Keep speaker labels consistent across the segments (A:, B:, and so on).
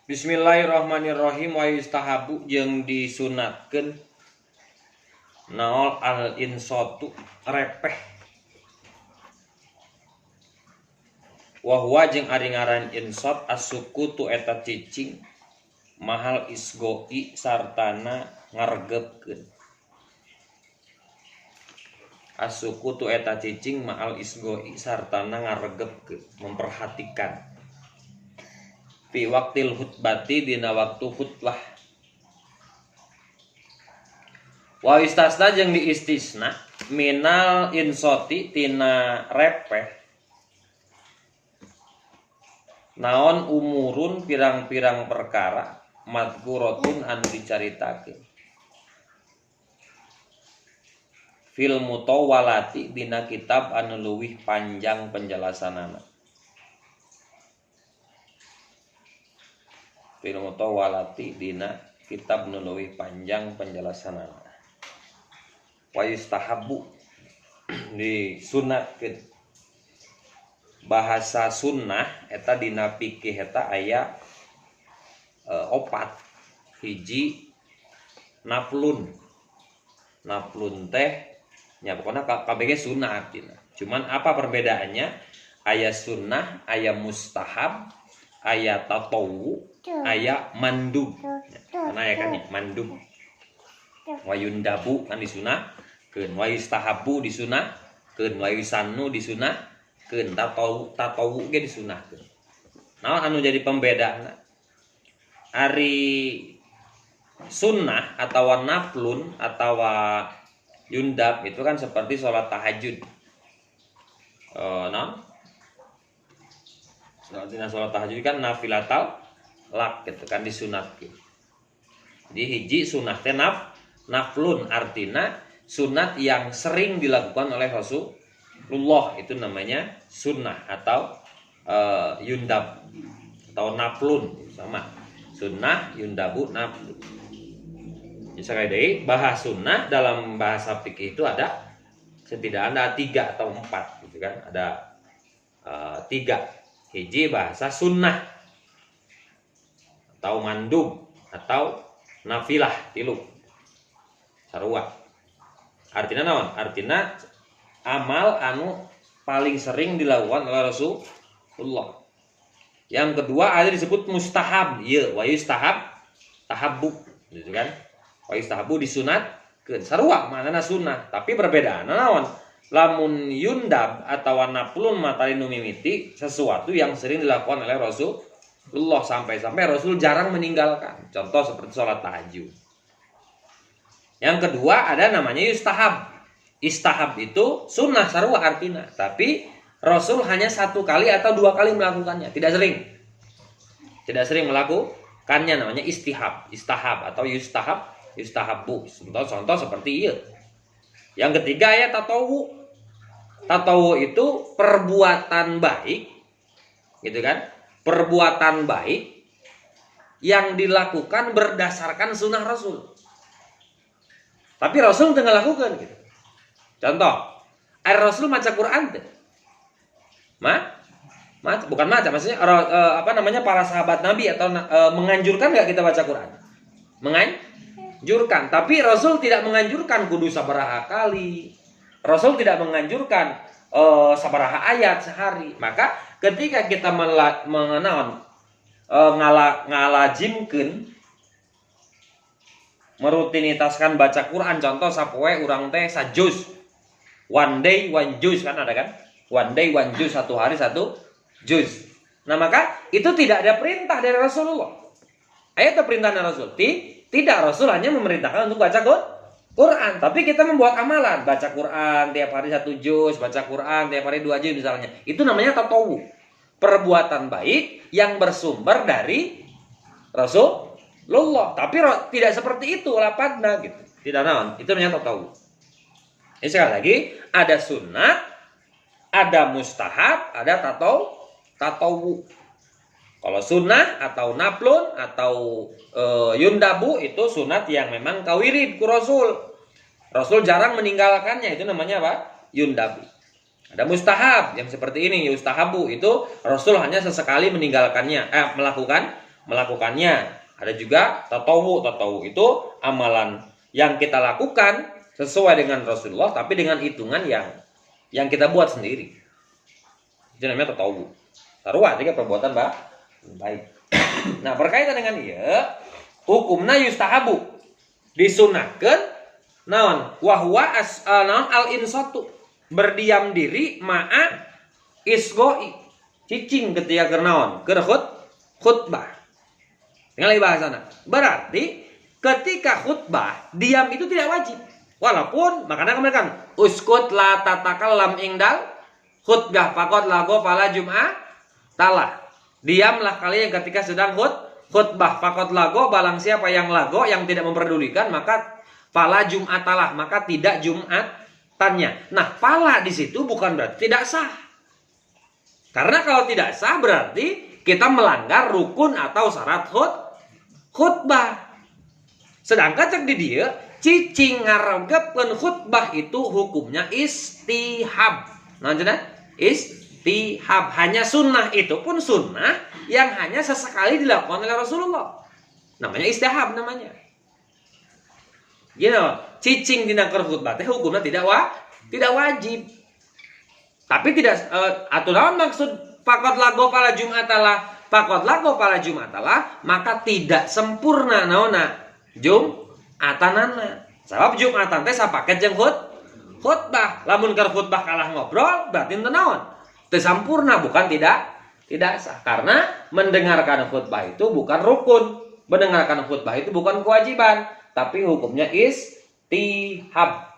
A: Bismillahirrahmanirrahim. Wa yustahabu jeung disunatkeun naol al insatu repeh. Wa huwa jeung ari ngaran insat as-sukutu eta cicing mahal isgoi sartana ngaregepkeun. As-sukutu eta cicing mahal isgoi sartana ngaregepkeun, memperhatikan. Fi waktil khutbati dina waktu khutbah. Wa istasna jeung diistisna minal insoti tina repeh naon umurun pirang-pirang perkara madkuratun anu dicaritakeun fil mutawwalati dina kitab anu leuwih panjang penjelasanana. Fil mutawwalati dina kitab anu leuwih panjang penjelasanana. Wa yustahabbu disunatkeun. Bahasa sunnah eta dina fikih eta aya opat. Hiji naflun. Naflun teh nya pokona kabeh sunnah artina. Cuman apa perbedaannya? Aya sunnah, aya mustahab, aya tatawu, aya mandub. Karena ya kan mandub. Wa yundabu kan disunahkeun, wa yustahabu disunahkeun, wa yusannu disunahkeun, tatawu ge disunahkeun. Nah, anu jadi pembedana ari sunnah atawa naflun atawa yundab itu kan seperti sholat tahajud. Sholat tahajud kan nafilatal lak gitu kan disunatkeun. Jadi hiji sunnah teh naflun artina sunat yang sering dilakukan oleh Rasulullah, itu namanya sunnah atau yundab atau naflun, sama sunnah yundabu naflun. Misalnya dari bahasa sunnah dalam bahasa fikih itu ada setidaknya 3 atau 4 gitu kan, ada 3. Hiji bahasa sunnah atau mandub atau nafilah 3 sarua. Artinya naon? Artinya amal anu paling sering dilakukan oleh Rasulullah. Yang kedua ada disebut mustahab, ya wa yustahab tahabbu gitu kan. Wa yustahabu disunatkeun. Sarua manana sunnah, tapi perbedaan naon? Lamun yundab atau naflun matali nu mimiti sesuatu yang sering dilakukan oleh Rasulullah sampai-sampai Rasul jarang meninggalkan. Contoh seperti sholat tahajud. Yang kedua ada namanya yustahab. Istahab itu sunnah sarua artina, tapi Rasul hanya 1 kali atau 2 kali melakukannya, tidak sering melakukannya, namanya istahab atau yustahabbu. Contoh seperti itu. Yang ketiga ya tatawu. Tatawu itu perbuatan baik, gitu kan? Perbuatan baik yang dilakukan berdasarkan sunnah Rasul. Tapi Rasul tengah lakukan gitu. Contoh, Rasul maca Quran teh. Bukan maca, maksudnya para sahabat Nabi atau menganjurkan enggak kita baca Quran? Menganjurkan, tapi Rasul tidak menganjurkan kudu sabaraha kali. Rasul tidak menganjurkan sabaraha ayat sehari. Maka ketika kita ngalajimkeun merutinitaskan baca Quran, contoh sapoe urang teh sajuz, one day one juz kan ada kan, one day one juz, 1 hari 1 juz. Nah maka itu tidak ada perintah dari Rasulullah. Ayat perintah dari Rasul tidak, Rasul hanya memerintahkan untuk baca Quran, tapi kita membuat amalan baca Quran tiap hari 1 juz, baca Quran tiap hari 2 juz misalnya. Itu namanya tatawu, perbuatan baik yang bersumber dari Rasulullah, tapi tidak seperti itu lapatna gitu. Tidak naon, itu namanya tatawu. Ini sekali lagi ada sunnah, ada mustahab, ada tatawu. Kalau sunnah atau naflun atau yundabu itu sunat yang memang kawirib ku Rasul. Rasul jarang meninggalkannya, itu namanya apa? Yundabu. Ada mustahab yang seperti ini, yustahabu, itu Rasul hanya sesekali meninggalkannya, melakukan melakukannya. Ada juga tatawu. Tatawu itu amalan yang kita lakukan sesuai dengan Rasulullah tapi dengan hitungan yang kita buat sendiri. Itu namanya tatawu. Sarua juga perbuatan baik. Nah, berkaitan dengan ieu, hukumna yustahabu. Disunahkeun naon? Wa huwa naon al-insatu. Berdiam diri ma'a isgoi. Cicing ketika keur naon? Keur khutbah. Tinggal bahasana. Berarti ketika khutbah diam itu tidak wajib. Walaupun makanya kemarin kan uskut la tatakallam ingdal khutbah faqad lago fala jum'ah talah. Diamlah kalian ketika sedang khutbah faqad lago balang siapa yang lago yang tidak memperdulikan maka fala jum'atalah maka tidak jum'atannya. Nah, fala di situ bukan berarti tidak sah. Karena kalau tidak sah berarti kita melanggar rukun atau syarat khutbah. Sedangkan cek di dia cicing ngaranggepkeun khutbah itu hukumnya istihab. Nah, cenah? Istihab, hanya sunnah, itu pun sunnah yang hanya sesekali dilakukan oleh Rasulullah. Namanya istihab namanya. Gitu. Cicing dina khutbah teh hukumnya tidak wajib. Tapi tidak atau naon maksud faqad lago pala jum'atalah, faqad lago pala jum'atalah, maka tidak sempurna naonna jum'atanana. Sabab jum'atan teh sapaket jeung khutbah. Lamun keur khutbah kalah ngobrol berarti teu naon? Teu sampurna, bukan tidak sah. Karena mendengarkan khutbah itu bukan rukun. Mendengarkan khutbah itu bukan kewajiban, tapi hukumnya istihab.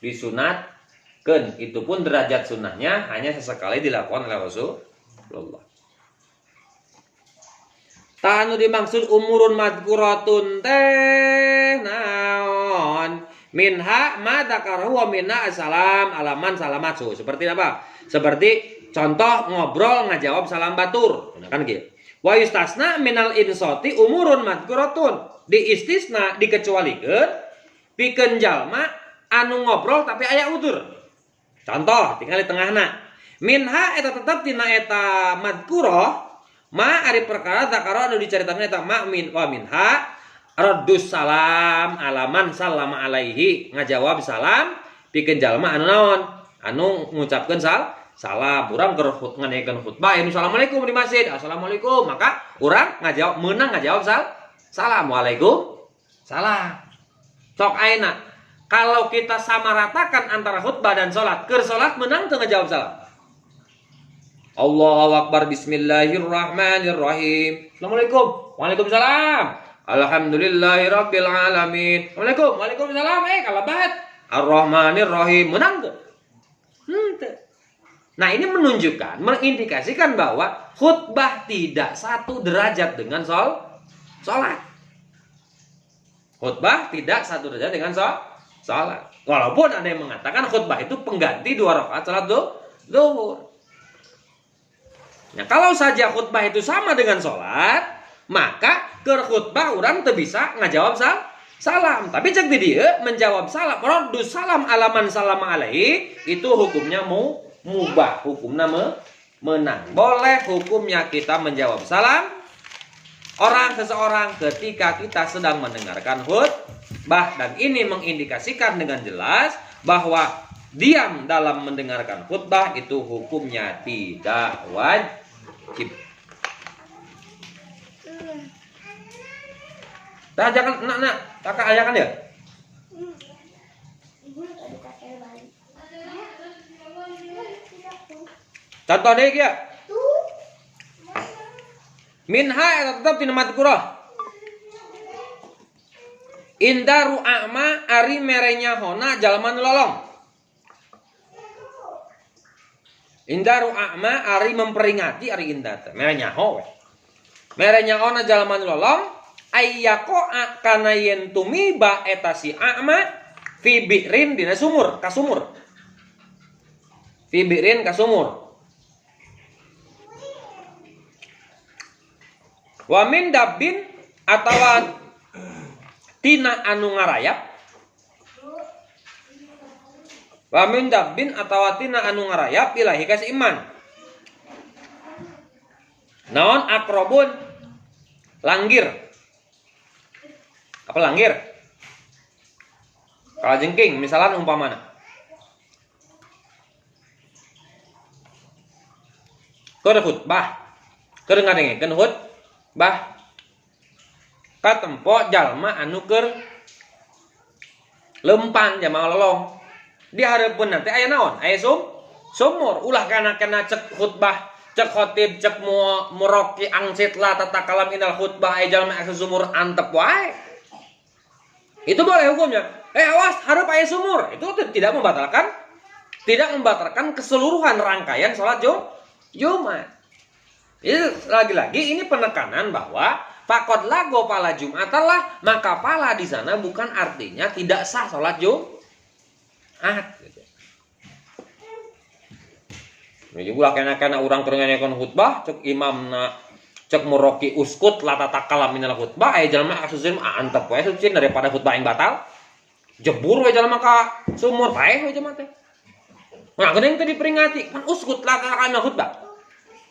A: Disunatkeun, itu pun derajat sunnahnya hanya sesekali dilakukan oleh Rasulullah. Tanu dimaksud umurun madkuratun teh naon? Minha ma dzakarahu wa minna assalam alaman salamatsu. Seperti apa? Seperti contoh ngobrol ngajawab salam batur. Kan gitu. Wa yustasna minal insati umurun madkuratun. Diistisna dikecualikeun pikeun jalma anu ngobrol tapi aya utur. Contoh tinggal di tengahna. Minha eta tetep tina eta madkurah ma ari perkara zakara anu dicaritakeun eta ma min wa minha raddus salam alaman sallama alaihi, ngajawab salam pikeun jalma anu naon? Anu ngucapkeun salam. Urang keur nganekeun khutbah anu assalamualaikum di masjid. Assalamualaikum, maka urang ngajawab salam. Waalaikumsalam. Sok ayeuna kalau kita samaratakan antara khutbah dan salat, keur salat meunang teu ngajawab salam. Allahu Akbar, bismillahirrahmanirrahim. Assalamualaikum. Waalaikumsalam. Alhamdulillahirabbil alamin. Assalamualaikum. Waalaikumsalam. Kalabat. Ar-Rahmanirrahim. Menang tuh. Nah, ini menunjukkan, mengindikasikan bahwa khutbah tidak satu derajat dengan salat. Khutbah tidak satu derajat dengan salat. Walaupun ada yang mengatakan khutbah itu pengganti 2 rakaat salat zuhur. Nah, kalau saja khutbah itu sama dengan sholat, maka keur khutbah orang teu bisa ngajawab salam. Tapi cek di dieu menjawab salam, raddus salam alaman salama alaihi, itu hukumnya mubah, hukumnya menang. Boleh hukumnya kita menjawab salam seseorang ketika kita sedang mendengarkan khutbah, dan ini mengindikasikan dengan jelas bahwa diam dalam mendengarkan khutbah itu hukumnya tidak wajib. Nah, jangan kakak ajakan ya. Contoh deh ya. Minha tetap tina madkurah. Indaru a'ma ari merenya hona jalma nu lolong. Indaru a'ma ari memperingati ari indah. Merenya ho. Merenya hona jalma nu lolong ayyaqo kana yen tumiba eta si a'ma fi bi'rin dina sumur, ka sumur. Fi bi'rin ka sumur. Wa min dabbin atawa tina anu ngarayap. Wa min dabbin atawa tina anu ngarayap ilahi kas iman. Naon akrobun? Langgir. Apa langgir? Kalajengking misalnya umpamana. Keur khutbah. Keur ngadengekeun khutbah. Katempo jalma anu keur lempang jamaah lolong. Di hareupeun nanti aya naon? Aya sumur. Ulah kana cek khutbah, cek khotib, cek muroki angsit la tata kalam inal khutbah aya jalma asa sumur antep wae. Itu boleh hukumnya. Awas, hareup aya sumur. Itu tidak membatalkan keseluruhan rangkaian salat Jumat. Itu lagi-lagi ini penekanan bahwa fakot lago pala Jumat lah, maka pala di sana bukan artinya tidak sah salat Jumat. Jadi ulah kena urang keur nganekeun khutbah, cek imamna cek muroki uskut lata takala minal khutbah aya jalma asusin antep wae sucin daripada khutbah yang batal. Jebur we jalma ka sumur bae we jalma teh. Nah, geuning teh diperingati kan uskut lata takala minal khutbah.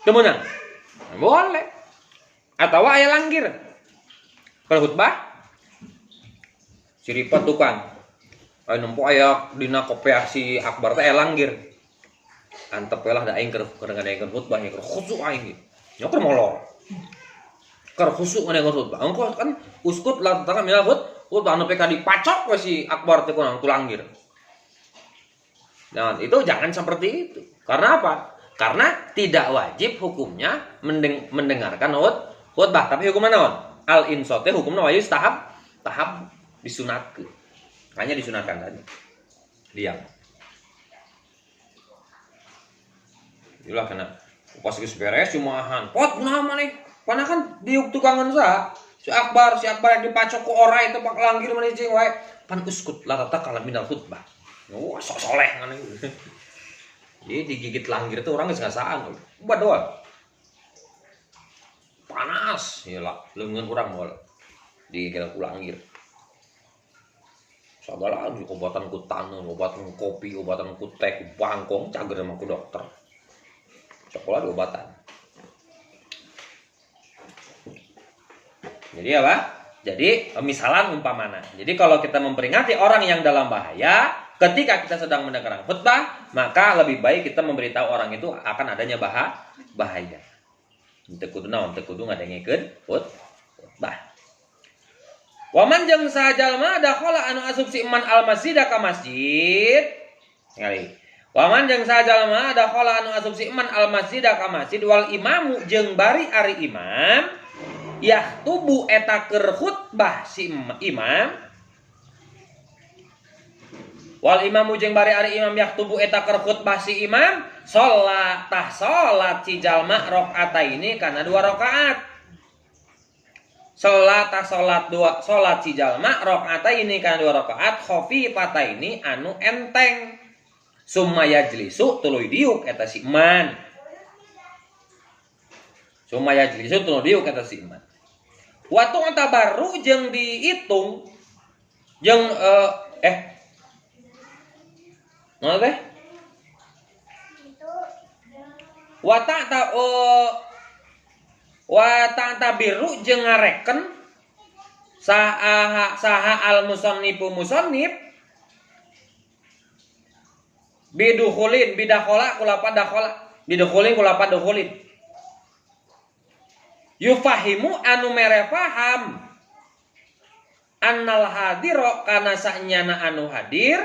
A: Teu meunang. Boleh. Atawa aya langgir. Kalau khutbah siripat tukang. Aya nempo aya dina kopiasi akbar teh aya langgir. Antep we lah da aing keur ngadengekeun khutbah nya keur khusyuk aing. Nya keur molor. Keur khusyuk ngadengekeun khutbah. Engko kan uskut lah tangga minal khutbah anu peka dipacok we si akbar teh kunang tu langgir. Nah, itu jangan seperti itu. Karena apa? Karena tidak wajib hukumnya mendengarkan khutbah, tapi hukumnya naon? Al insot teh hukumna wajib tahap disunatkeun. Hanya disunatkan tadi. Diam. Itulah kena pas geus beres cumahan. Pot kunaha maneh? Pana kan diuk tukangan saha? Si akbar yang dipacok ku ora itu pak langgir maneh jeung wae. Pan uskut la tata kala minal khutbah. Wah, sok soleh maneh. Jadi digigit langgir itu orang geus ngasaan. Buat doang. Panas, iyalah, leungeun urang moal. Digigit ku langgir. Sabala obatan ku taneuh, obatan kopi, obatan ku teh, ku bangkong cager sama ku dokter. Sekolah obatan. Jadi apa? Jadi misalan umpamana. Jadi kalau kita memperingati orang yang dalam bahaya, ketika kita sedang mendengarkan khutbah, maka lebih baik kita memberitahu orang itu akan adanya bahaya. Teu kudu naon, teu kudu ngadengekeun khutbah. Waman jeung sajalma dakhala anu asup si iman al-masjid ka masjid. Ngali. Waman jeung sajalma dakhala anu asup si iman al-masjid ka masjid wal imamu jeung bari ari imam yahtubu eta keur khutbah si imam. Wal imamu jeung bari ari imam yaktubu eta keur khutbah si imam salat si jalma rakaataini kana 2 rakaat. Salat si jalma rakaataini kana 2 rakaat khafifataini anu enteng. Summa yajlisu tuluy diuk eta si iman. Watu tabarru jeung diitung jeung Nah teh. Wa biru jeung ngareken saha al musannifu musannif bidukhulin bidakhola kulapa dakhola bidukhulin kulapa dukhulin yufahimu anu mere paham annal hadiro kana sanyana anu hadir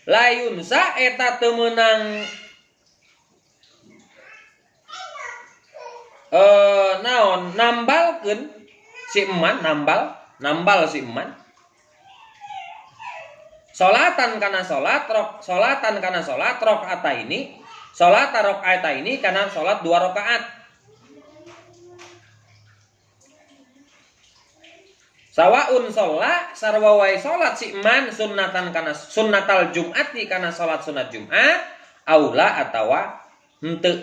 A: layunsa eta teu meunang naon nambalkeun si eman nambal si eman salatan kana salat rakaataini salat rakaataini kana salat 2 rakaat sawaun sholla sarwa wae salat si eman sunnatan kana sunnatal jumati kana salat sunat Jumat aula atawa henteu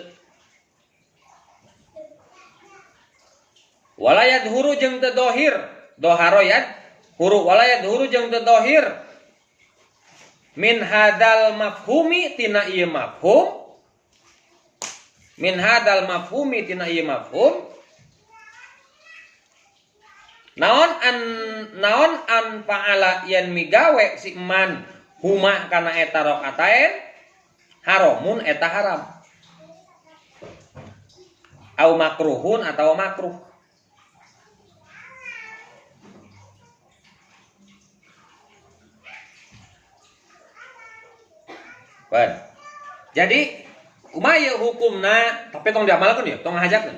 A: walayat huru jeung teu dohir doharoyat huru walayat huru jeung teu dohir min hadal mafhumi tina ieu mafhum, min hadal mafhumi tina ieu mafhum, naon an fa'ala yen migawe si man huma kana eta rakatain haramun eta haram, au makruhun atau makruh. Ban. Jadi kumaha hukumna, tapi tong diamalkeun ya, tong ngahajakeun.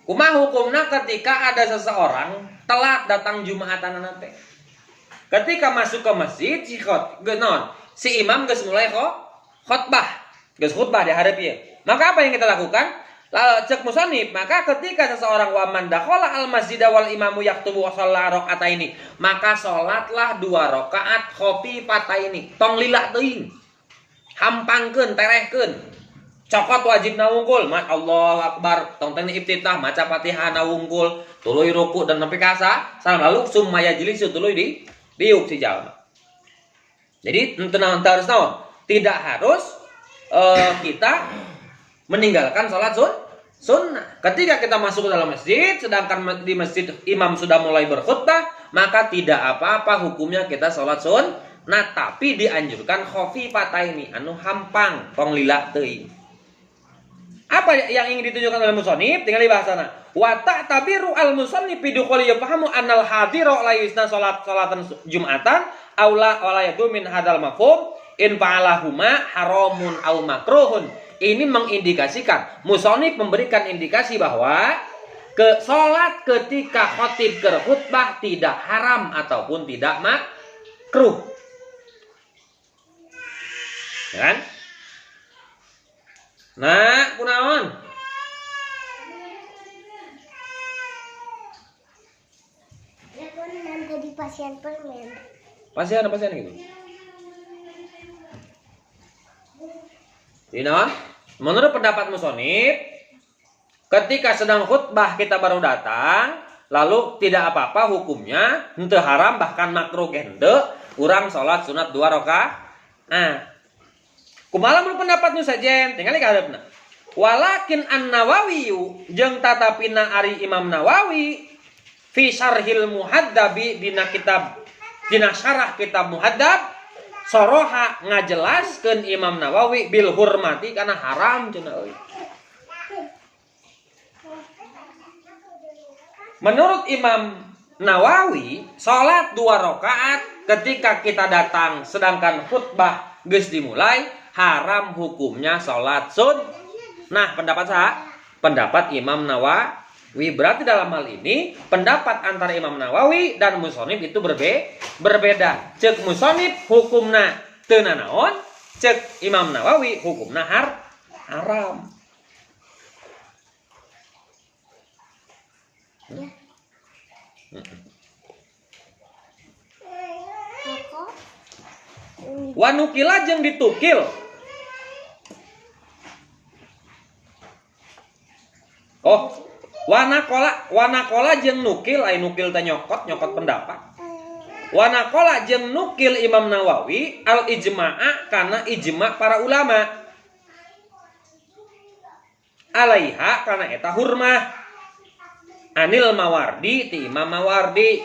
A: Kumaha hukumna ketika ada seseorang telat datang Jumatan teh. Ketika masuk ke masjid si imam geus mulai khutbah. Geus khutbah di hareup ieu. Maka apa yang kita lakukan? Cek musannif, maka ketika seseorang waman dakhala al masjid wal imamu yaktubu shalla rakaataini, maka salatlah 2 rakaat khafifataini. Tong lila teuing. Hampangkeun, terehkeun. Cokot wajib nawungkul, Allahu Akbar, tong teh iftitah maca Fatihah nawungkul, tuluy ruku dan nepi ka salam lalu summa yajlisu tuluy diuk si jalma. Jadi harus naon? Tidak harus kita meninggalkan salat sunnah. Ketika kita masuk ke dalam masjid, sedangkan di masjid imam sudah mulai berkhutbah, maka tidak apa-apa hukumnya kita salat sunnah. Nah, tapi dianjurkan khafifataini anu hampang, tong lila teuing. Apa yang ingin ditunjukkan oleh musannif? Tinggal dibahasana. Wa ta'tabiru al-musannif bi dukhuli yafahamu annal hadira la yusna salatan Jum'atan aula wala yadu min hadal mafhum in fa'alahuma haramun au makruhun. Ini mengindikasikan, musannif memberikan indikasi bahwa salat ketika khatib berkhutbah tidak haram ataupun tidak makruh. Kan? Nah, kunaon?
B: Jadi pasien permen.
A: Pasien gitu. Dina, menurut pendapat musannif, ketika sedang khutbah kita baru datang, lalu tidak apa-apa hukumnya, henteu haram bahkan makruh ge henteu, urang salat sunat 2 rakaat. Nah, kumaha mun pendapat nu sajen, tinggal ka hareupna. Walakin An-Nawawi jeung tatapina ari Imam Nawawi fi syarhil muhaddabi dina syarah kitab muhaddab soroha ngajelaskeun Imam Nawawi bil hurmati kana haram cenah euy. Menurut Imam Nawawi, salat 2 rakaat ketika kita datang sedangkan khutbah geus dimulai haram hukumnya salat sunnah. Pendapat sah? Pendapat Imam Nawawi. Berarti dalam hal ini pendapat antara Imam Nawawi dan musannif itu berbeda. Cek musannif hukumna teu naon, cek Imam Nawawi hukumna haram.
B: Ya.
A: Wanukila jeung ditukil. Oh, wanakola jeung nukil, ai nukil teh nyokot pendapat. Wanakola jeung nukil Imam Nawawi al ijma'a kana ijma' para ulama. Alaiha kana eta hurmah. Anil Mawardi ti Imam Mawardi.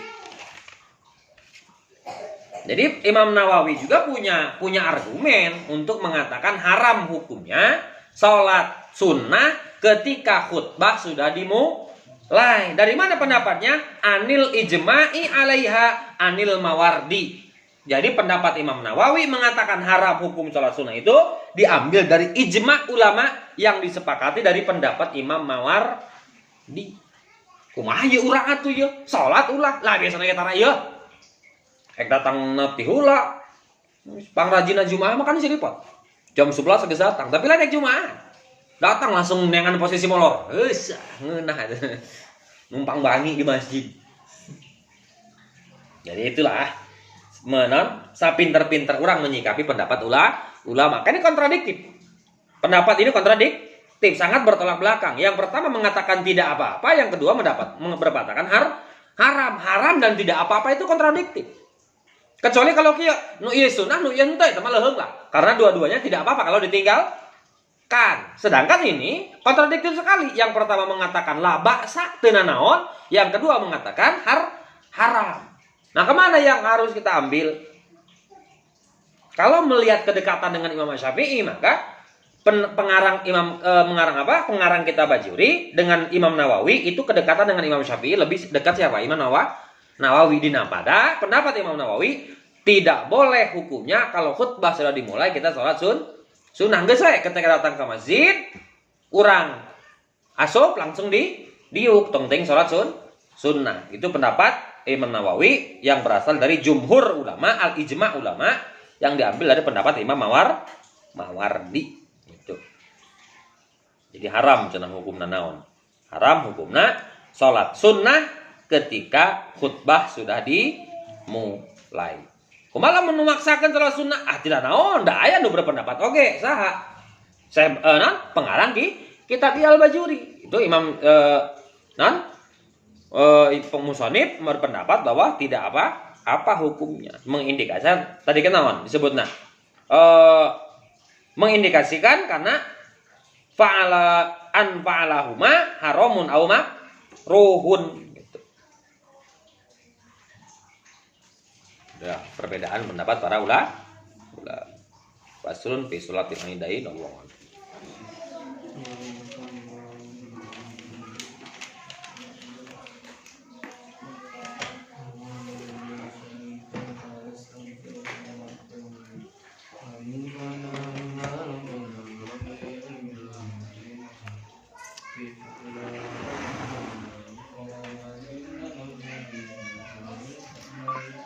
A: Jadi Imam Nawawi juga punya argumen untuk mengatakan haram hukumnya salat sunnah ketika khutbah sudah dimulai. Dari mana pendapatnya? Anil ijma'i alaiha anil Mawardi. Jadi pendapat Imam Nawawi mengatakan haram hukum salat sunnah itu diambil dari ijma' ulama yang disepakati dari pendapat Imam Mawardi. Kumaha ye urang atuh ye? Salat ulah. Lah biasana eta tara ye. Ek datang nepi heula. Pangrajina Jumaah mah kan si repot. Jam 11 geus datang, tapi lain Jumaah. Datang langsung nengan posisi molor. Eus, ngeunah numpang bangi di masjid. Jadi itulah sapinter-pinter orang menyikapi pendapat ulama. Kan ini kontradiktif. Pendapat ini kontradiktif, sangat bertolak belakang. Yang pertama mengatakan tidak apa-apa, yang kedua berkatakan haram dan tidak apa-apa itu kontradiktif. Kecuali kalau kia nu ieu sunnah nu ieu henteu eta mah leuheung lah. Karena dua-duanya tidak apa-apa kalau ditinggalkan. Sedangkan ini kontradiktif sekali. Yang pertama mengatakan la ba'sa teu naon, yang kedua mengatakan haram. Nah, kemana yang harus kita ambil? Kalau melihat kedekatan dengan Imam Syafi'i, maka pengarang Pengarang kitab Bajuri dengan Imam Nawawi itu kedekatan dengan Imam Syafi'i lebih dekat siapa? Imam Nawawi. Pada pendapat Imam Nawawi tidak boleh hukumnya kalau khutbah sudah dimulai kita sholat sunnah. Geus we ketika datang ke masjid, urang asup langsung diuk tongteng sholat sunnah. Itu pendapat Imam Nawawi yang berasal dari jumhur ulama, al-ijma' ulama yang diambil dari pendapat Imam Mawardi. Itu. Jadi haram cenah hukumna naon? Haram hukumna salat sunnah ketika khutbah sudah dimulai. Kumaha mun memaksakeun salat sunnah? Tidak naon, da aya nu berpendapat oge, saha? Saya pengarang kitab Al-Bajuri. Itu Imam pemusonif berpendapat bahwa tidak apa hukumnya, mengindikasikan tadi kenaon disebutna mengindikasikan karena fa'alahuma haramun aw makruhun gitu. Ya, perbedaan pendapat para ulama. Faslun fi sholatil idain.